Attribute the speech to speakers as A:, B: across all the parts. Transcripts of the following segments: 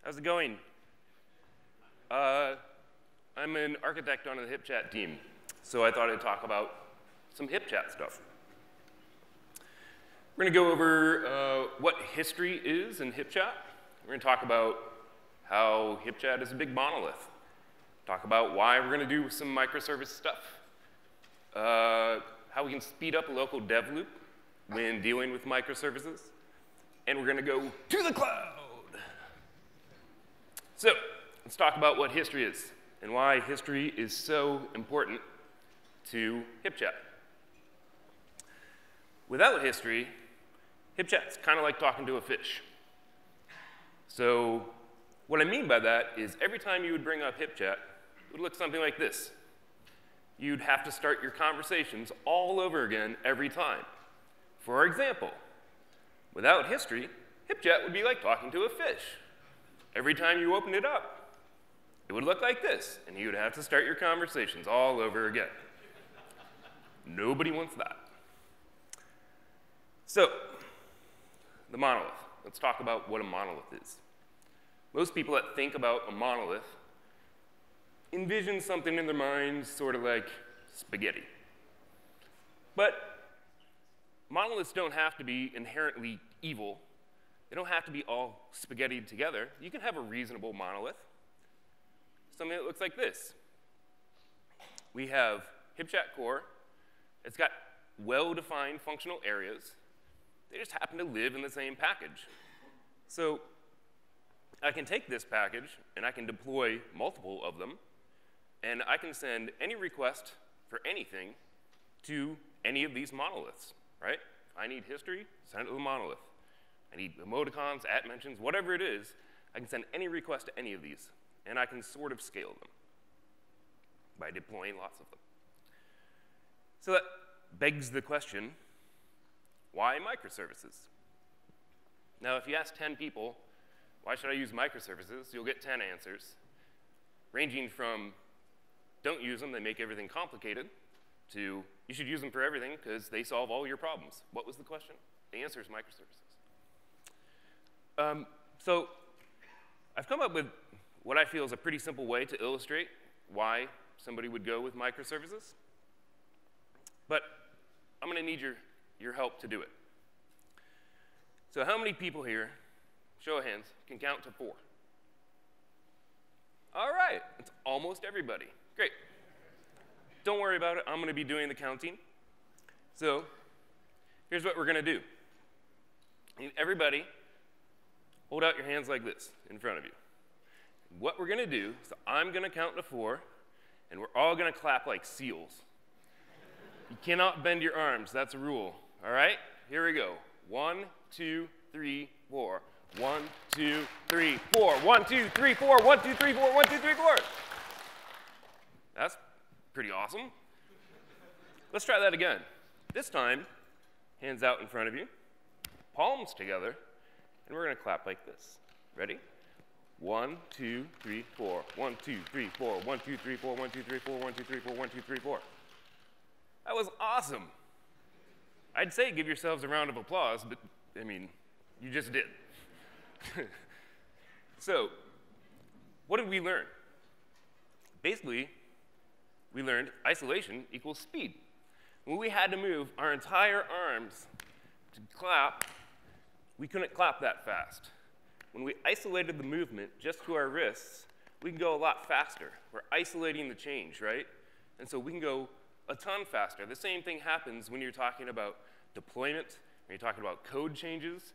A: How's it going? I'm an architect on the HipChat team, so I thought I'd talk about some HipChat stuff. We're going to go over what history is in HipChat. We're going to talk about how HipChat is a big monolith. Talk about why we're going to do some microservice stuff. How we can speed up a local dev loop when dealing with microservices. And we're going to go to the cloud. So let's talk about what history is and why history is so important to HipChat. Without history, HipChat's kind of like talking to a fish. So what I mean by that is every time you would bring up HipChat, it would look something like this. You'd have to start your conversations all over again every time. For example, without history, HipChat would be like talking to a fish. Every time you opened it up, it would look like this, and you would have to start your conversations all over again. Nobody wants that. So, the monolith. Let's talk about what a monolith is. Most people that think about a monolith envision something in their minds sort of like spaghetti. But monoliths don't have to be inherently evil. They don't have to be all spaghettied together. You can have a reasonable monolith, something that looks like this. We have HipChat core. It's got well-defined functional areas. They just happen to live in the same package. So I can take this package, and I can deploy multiple of them, and I can send any request for anything to any of these monoliths, right? If I need history, send it to the monolith. I need emoticons, @mentions, whatever it is, I can send any request to any of these, and I can sort of scale them by deploying lots of them. So that begs the question, why microservices? Now, if you ask 10 people, why should I use microservices, you'll get 10 answers, ranging from don't use them, they make everything complicated, to you should use them for everything because they solve all your problems. What was the question? The answer is microservices. So I've come up with what I feel is a pretty simple way to illustrate why somebody would go with microservices. But I'm going to need your help to do it. So how many people here, show of hands, can count to 4? All right, it's almost everybody. Great. Don't worry about it. I'm going to be doing the counting. So here's what we're going to do. Everybody, hold out your hands like this in front of you. What we're going to do is I'm going to count to 4, and we're all going to clap like seals. You cannot bend your arms. That's a rule. All right? Here we go. 1, 2, 3, 4. 1, 2, 3, 4. 1, 2, 3, 4. 1, 2, 3, 4. 1, 2, 3, 4. That's pretty awesome. Let's try that again. This time, hands out in front of you, palms together, and we're going to clap like this. Ready? 1, 2, 3, 4. 1, 2, 3, 4. 1, 2, 3, 4. 1, 2, 3, 4. 1, 2, 3, 4. 1, 2, 3, 4. That was awesome. I'd say give yourselves a round of applause, but I mean, you just did. So, what did we learn? Basically, we learned isolation equals speed. When we had to move our entire arms to clap, we couldn't clap that fast. When we isolated the movement just to our wrists, we can go a lot faster. We're isolating the change, right? And so we can go a ton faster. The same thing happens when you're talking about deployment, when you're talking about code changes.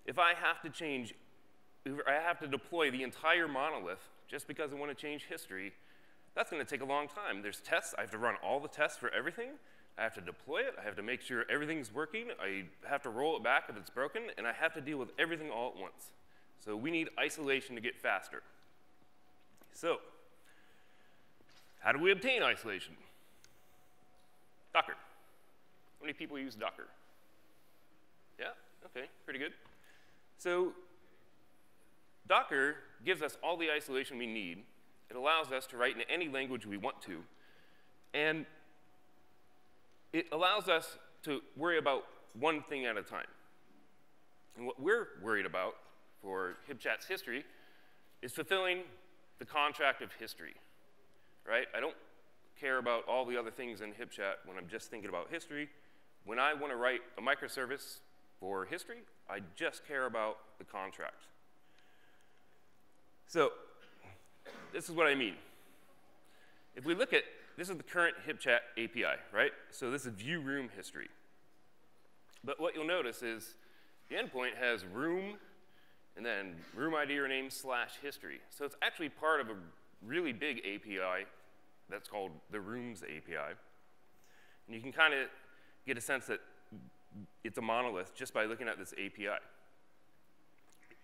A: If I have to deploy the entire monolith just because I want to change history, that's going to take a long time. There's tests. I have to run all the tests for everything. I have to deploy it. I have to make sure everything's working. I have to roll it back if it's broken. And I have to deal with everything all at once. So we need isolation to get faster. So how do we obtain isolation? Docker. How many people use Docker? Yeah? OK, pretty good. So Docker gives us all the isolation we need. It allows us to write in any language we want to. And it allows us to worry about one thing at a time. And what we're worried about for HipChat's history is fulfilling the contract of history, right? I don't care about all the other things in HipChat when I'm just thinking about history. When I want to write a microservice for history, I just care about the contract. So this is what I mean. If we look at, this is the current HipChat API, right? So this is view room history. But what you'll notice is the endpoint has room and then room ID or name / history. So it's actually part of a really big API that's called the Rooms API. And you can kind of get a sense that it's a monolith just by looking at this API.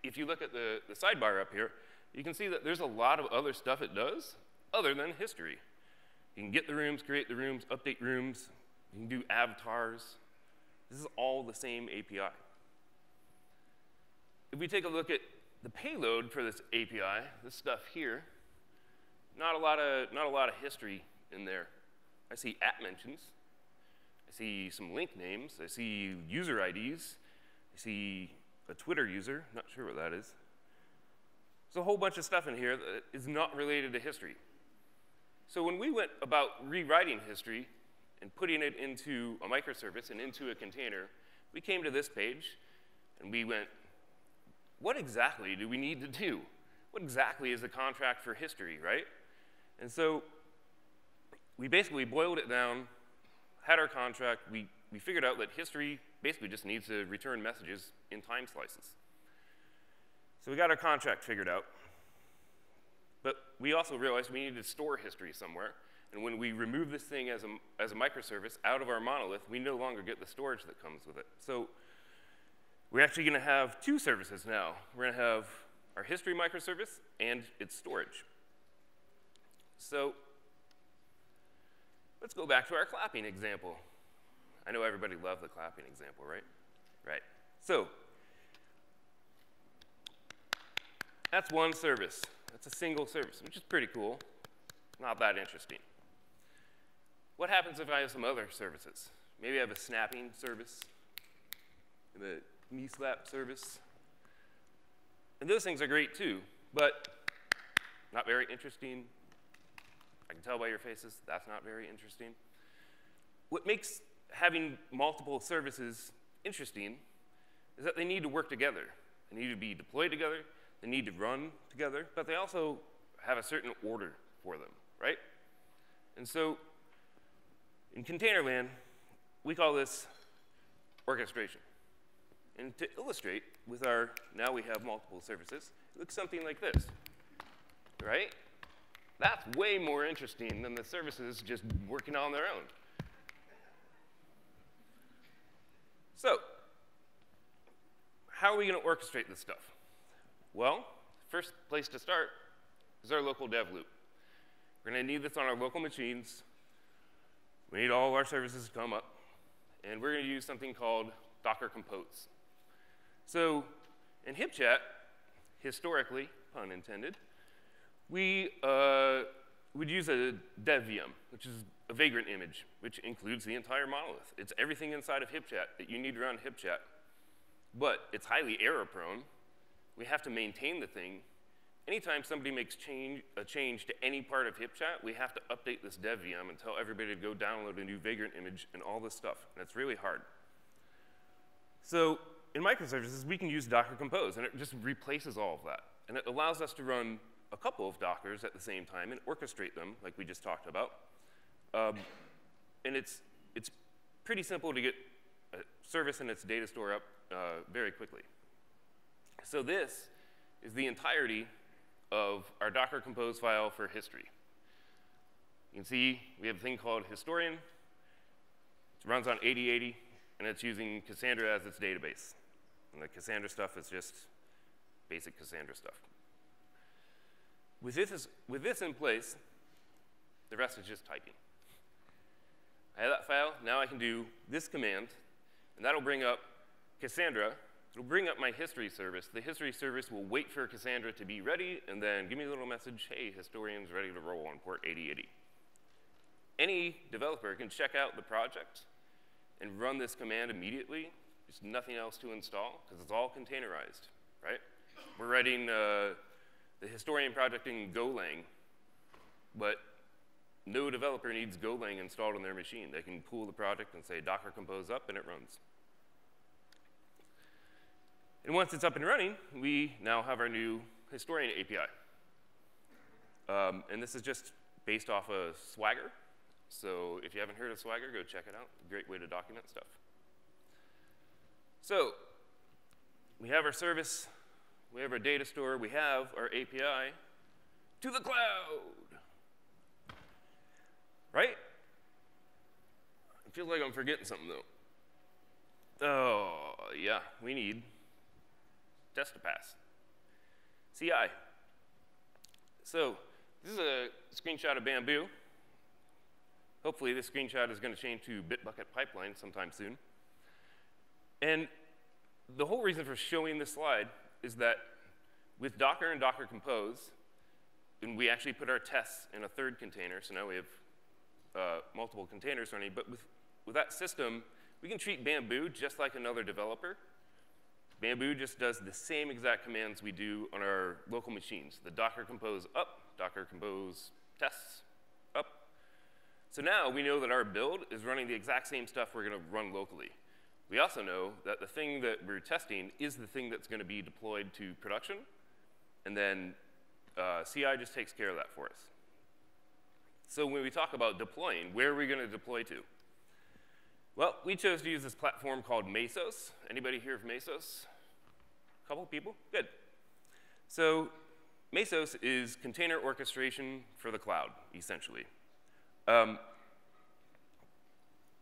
A: If you look at the sidebar up here, you can see that there's a lot of other stuff it does other than history. You can get the rooms, create the rooms, update rooms. You can do avatars. This is all the same API. If we take a look at the payload for this API, this stuff here, not a lot of history in there. I see app mentions. I see some link names. I see user IDs. I see a Twitter user. Not sure what that is. There's a whole bunch of stuff in here that is not related to history. So when we went about rewriting history and putting it into a microservice and into a container, we came to this page, and we went, what exactly do we need to do? What exactly is the contract for history, right? And so we basically boiled it down, had our contract. We figured out that history basically just needs to return messages in time slices. So we got our contract figured out. But we also realized we needed to store history somewhere. And when we remove this thing as a microservice out of our monolith, we no longer get the storage that comes with it. So we're actually going to have two services now. We're going to have our history microservice and its storage. So let's go back to our clapping example. I know everybody loved the clapping example, right? Right. So that's one service. That's a single service, which is pretty cool. Not that interesting. What happens if I have some other services? Maybe I have a snapping service, and a knee slap service. And those things are great too, but not very interesting. I can tell by your faces, that's not very interesting. What makes having multiple services interesting is that they need to work together. They need to be deployed together. They need to run together, but they also have a certain order for them, right? And so in container land, we call this orchestration. And to illustrate with our, now we have multiple services, it looks something like this, right? That's way more interesting than the services just working on their own. So how are we going to orchestrate this stuff? Well, first place to start is our local dev loop. We're going to need this on our local machines. We need all of our services to come up. And we're going to use something called Docker Compose. So in HipChat, historically, pun intended, we would use a dev VM, which is a vagrant image, which includes the entire monolith. It's everything inside of HipChat that you need to run HipChat. But it's highly error-prone. We have to maintain the thing. Anytime somebody makes a change to any part of HipChat, we have to update this dev VM and tell everybody to go download a new vagrant image and all this stuff. And it's really hard. So in microservices, we can use Docker Compose, and it just replaces all of that. And it allows us to run a couple of Dockers at the same time and orchestrate them, like we just talked about. And it's pretty simple to get a service and its data store up very quickly. So this is the entirety of our Docker Compose file for history. You can see we have a thing called historian. It runs on 8080, and it's using Cassandra as its database. And the Cassandra stuff is just basic Cassandra stuff. With this in place, the rest is just typing. I have that file. Now I can do this command, and that'll bring up Cassandra. It'll bring up my history service. The history service will wait for Cassandra to be ready, and then give me a little message, hey, historian's ready to roll on port 8080. Any developer can check out the project and run this command immediately. There's nothing else to install, because it's all containerized, right? We're writing the historian project in Golang, but no developer needs Golang installed on their machine. They can pull the project and say Docker Compose up, and it runs. And once it's up and running, we now have our new historian API. And this is just based off of Swagger. So if you haven't heard of Swagger, go check it out. Great way to document stuff. So we have our service. We have our data store. We have our API to the cloud. Right? I feel like I'm forgetting something, though. Oh, yeah, we need test to pass. CI. So this is a screenshot of Bamboo. Hopefully, this screenshot is going to change to Bitbucket Pipeline sometime soon. And the whole reason for showing this slide is that with Docker and Docker Compose, and we actually put our tests in a third container, so now we have multiple containers running. But with that system, we can treat Bamboo just like another developer. Bamboo just does the same exact commands we do on our local machines. The Docker Compose up, Docker Compose tests up. So now we know that our build is running the exact same stuff we're going to run locally. We also know that the thing that we're testing is the thing that's going to be deployed to production. And then CI just takes care of that for us. So when we talk about deploying, where are we going to deploy to? Well, we chose to use this platform called Mesos. Anybody here of Mesos? A couple people? Good. So Mesos is container orchestration for the cloud, essentially.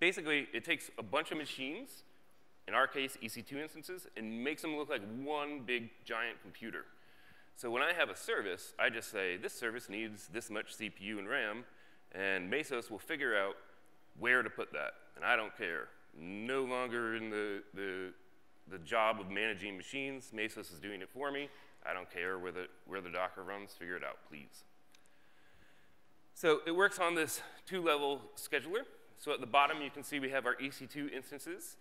A: Basically, it takes a bunch of machines, in our case, EC2 instances, and makes them look like one big, giant computer. So when I have a service, I just say, this service needs this much CPU and RAM, and Mesos will figure out where to put that. And I don't care. No longer in the job of managing machines. Mesos is doing it for me. I don't care where the Docker runs. Figure it out, please. So it works on this two-level scheduler. So at the bottom, you can see we have our EC2 instances.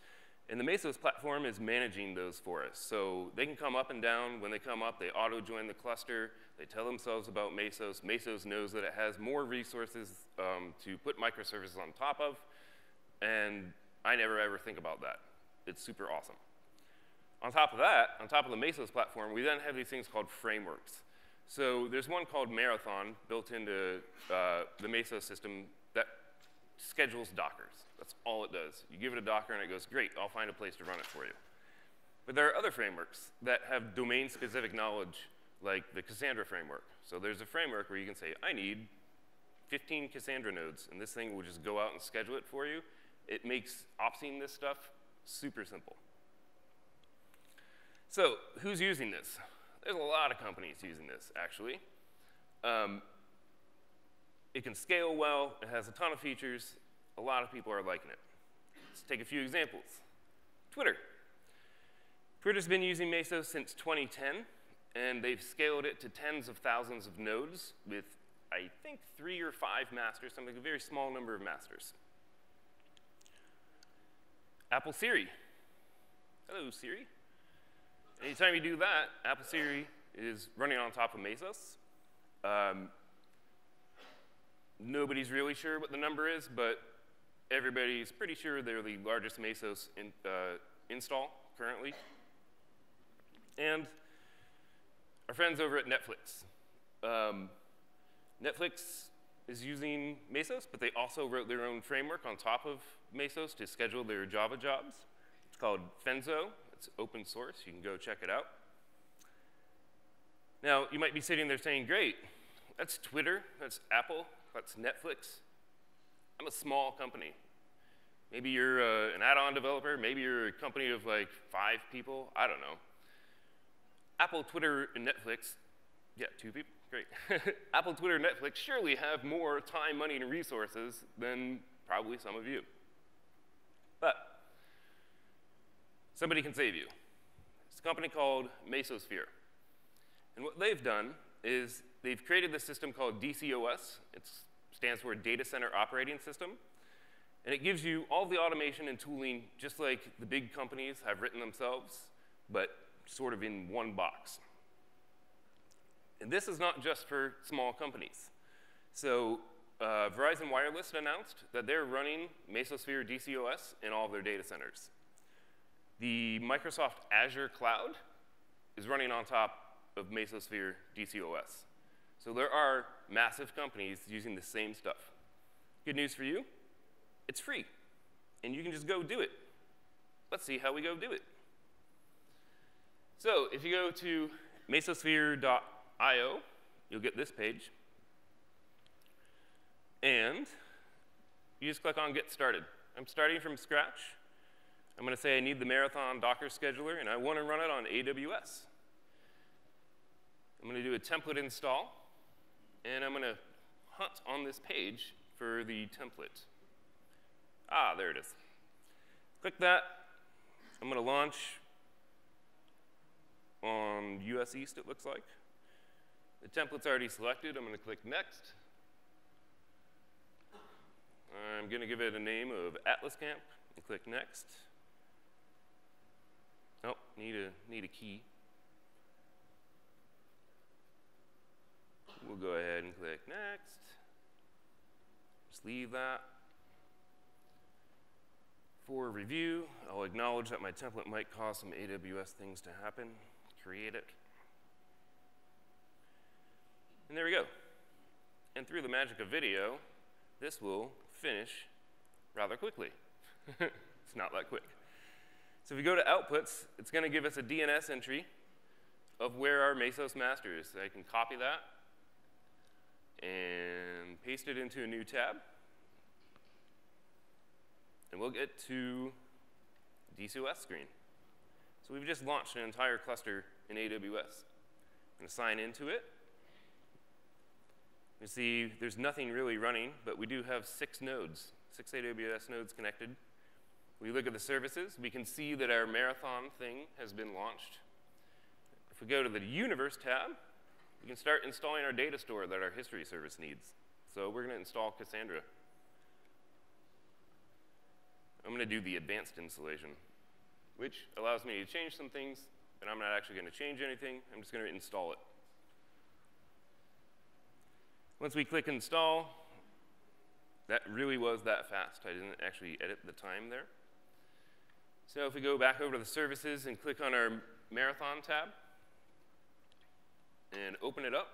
A: And the Mesos platform is managing those for us. So they can come up and down. When they come up, they auto-join the cluster. They tell themselves about Mesos. Mesos knows that it has more resources to put microservices on top of. And I never ever think about that. It's super awesome. On top of that, on top of the Mesos platform, we then have these things called frameworks. So there's one called Marathon built into the Mesos system that schedules Dockers. That's all it does. You give it a Docker, and it goes, great, I'll find a place to run it for you. But there are other frameworks that have domain-specific knowledge, like the Cassandra framework. So there's a framework where you can say, I need 15 Cassandra nodes, and this thing will just go out and schedule it for you. It makes opsing this stuff super simple. So who's using this? There's a lot of companies using this, actually. It can scale well. It has a ton of features. A lot of people are liking it. Let's take a few examples. Twitter. Twitter's been using Mesos since 2010, and they've scaled it to tens of thousands of nodes with, I think, 3 or 5 masters, something, a very small number of masters. Apple Siri. Hello, Siri. Anytime you do that, Apple Siri is running on top of Mesos. Nobody's really sure what the number is, but everybody's pretty sure they're the largest Mesos install currently. And our friends over at Netflix. Netflix is using Mesos, but they also wrote their own framework on top of Mesos to schedule their Java jobs. It's called Fenzo. It's open source. You can go check it out. Now, you might be sitting there saying, great, that's Twitter, that's Apple, that's Netflix. I'm a small company. Maybe you're an add-on developer. Maybe you're a company of like 5 people. I don't know. Apple, Twitter, and Netflix, yeah, 2 people, great. Apple, Twitter, and Netflix surely have more time, money, and resources than probably some of you. But somebody can save you. It's a company called Mesasphere. And what they've done is they've created this system called DCOS. It stands for Data Center Operating System. And it gives you all the automation and tooling just like the big companies have written themselves, but sort of in one box. And this is not just for small companies. So Verizon Wireless announced that they're running Mesasphere DCOS in all of their data centers. The Microsoft Azure Cloud is running on top of Mesasphere DCOS. So there are massive companies using the same stuff. Good news for you, it's free, and you can just go do it. Let's see how we go do it. So if you go to mesasphere.io, you'll get this page. And you just click on Get Started. I'm starting from scratch. I'm going to say I need the Marathon Docker scheduler, and I want to run it on AWS. I'm going to do a template install, and I'm going to hunt on this page for the template. Ah, there it is. Click that. I'm going to launch on US East, it looks like. The template's already selected. I'm going to click Next. I'm going to give it a name of Atlas Camp and click Next. Oh, need a key. We'll go ahead and click Next. Just leave that. For review, I'll acknowledge that my template might cause some AWS things to happen. Create it. And there we go. And through the magic of video, this will finish rather quickly. It's not that quick. So if we go to Outputs, it's going to give us a DNS entry of where our Mesos master is. So I can copy that and paste it into a new tab. And we'll get to DCOS screen. So we've just launched an entire cluster in AWS. I'm going to sign into it. You see there's nothing really running, but we do have 6 nodes, 6 AWS nodes connected. We look at the services. We can see that our Marathon thing has been launched. If we go to the Universe tab, we can start installing our data store that our history service needs. So we're going to install Cassandra. I'm going to do the advanced installation, which allows me to change some things, but I'm not actually going to change anything. I'm just going to install it. Once we click Install, that really was that fast. I didn't actually edit the time there. So if we go back over to the services and click on our Marathon tab and open it up,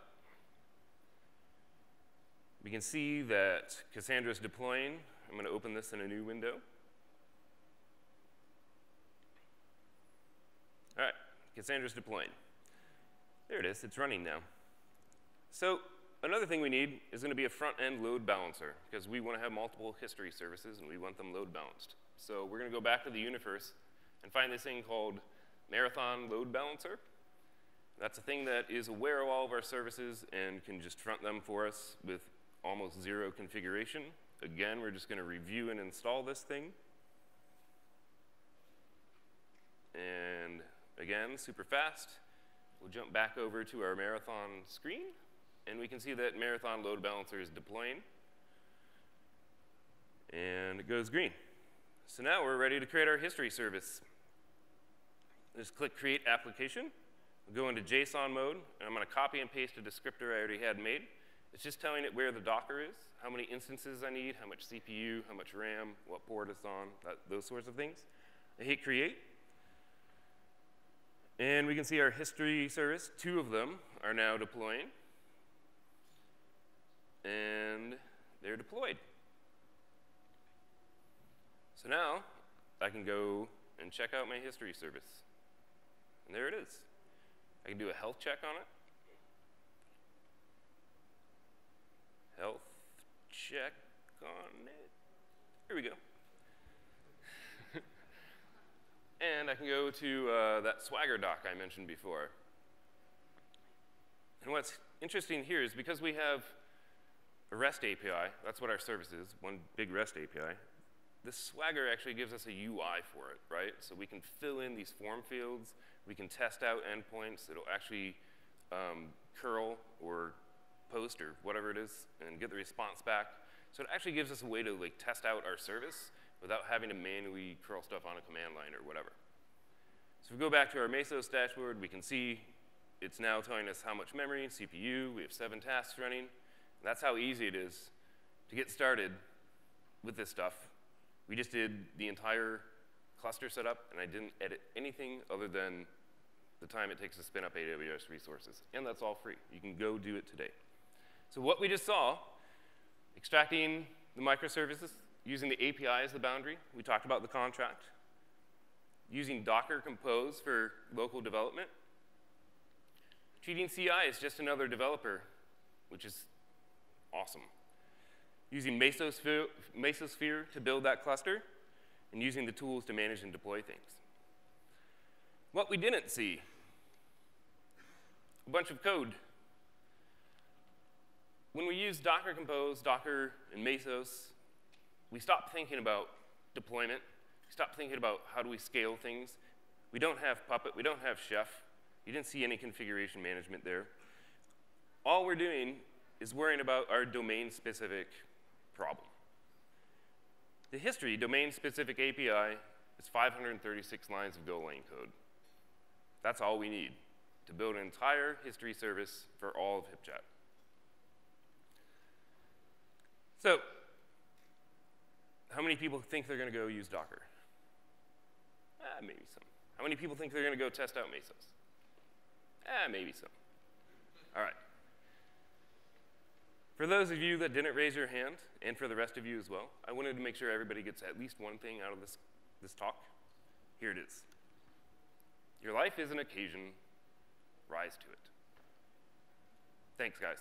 A: we can see that Cassandra is deploying. I'm going to open this in a new window. All right, Cassandra's deploying. There it is. It's running now. So another thing we need is going to be a front-end load balancer, because we want to have multiple history services, and we want them load balanced. So we're going to go back to the Universe and find this thing called Marathon Load Balancer. That's a thing that is aware of all of our services and can just front them for us with almost 0 configuration. Again, we're just going to review and install this thing. And again, super fast. We'll jump back over to our Marathon screen, and we can see that Marathon Load Balancer is deploying. And it goes green. So now we're ready to create our history service. Just click Create Application. We'll go into JSON mode, and I'm going to copy and paste a descriptor I already had made. It's just telling it where the Docker is, how many instances I need, how much CPU, how much RAM, what port it's on, those sorts of things. I hit Create. And we can see our history service, 2 of them are now deploying. And they're deployed. So now I can go and check out my history service. And there it is. I can do a health check on it. Health check on it. Here we go. And I can go to that Swagger doc I mentioned before. And what's interesting here is because we have a REST API, that's what our service is, one big REST API, this Swagger actually gives us a UI for it, right? So we can fill in these form fields, we can test out endpoints, it'll actually curl or post or whatever it is and get the response back. So it actually gives us a way to test out our service without having to manually curl stuff on a command line or whatever. So if we go back to our Mesos dashboard, we can see it's now telling us how much memory and CPU. We have 7 tasks running. And that's how easy it is to get started with this stuff. We just did the entire cluster setup, and I didn't edit anything other than the time it takes to spin up AWS resources. And that's all free. You can go do it today. So what we just saw, extracting the microservices, using the API as the boundary. We talked about the contract. Using Docker Compose for local development. Treating CI as just another developer, which is awesome. Using Mesosphere to build that cluster, and using the tools to manage and deploy things. What we didn't see, a bunch of code. When we use Docker Compose, Docker, and Mesos, we stopped thinking about deployment. We stopped thinking about how do we scale things. We don't have Puppet. We don't have Chef. You didn't see any configuration management there. All we're doing is worrying about our domain-specific problem. The history, domain-specific API, is 536 lines of Golang code. That's all we need to build an entire history service for all of HipChat. So, how many people think they're going to go use Docker? Maybe some. How many people think they're going to go test out Mesos? Maybe some. All right. For those of you that didn't raise your hand, and for the rest of you as well, I wanted to make sure everybody gets at least one thing out of this talk. Here it is. Your life is an occasion. Rise to it. Thanks, guys.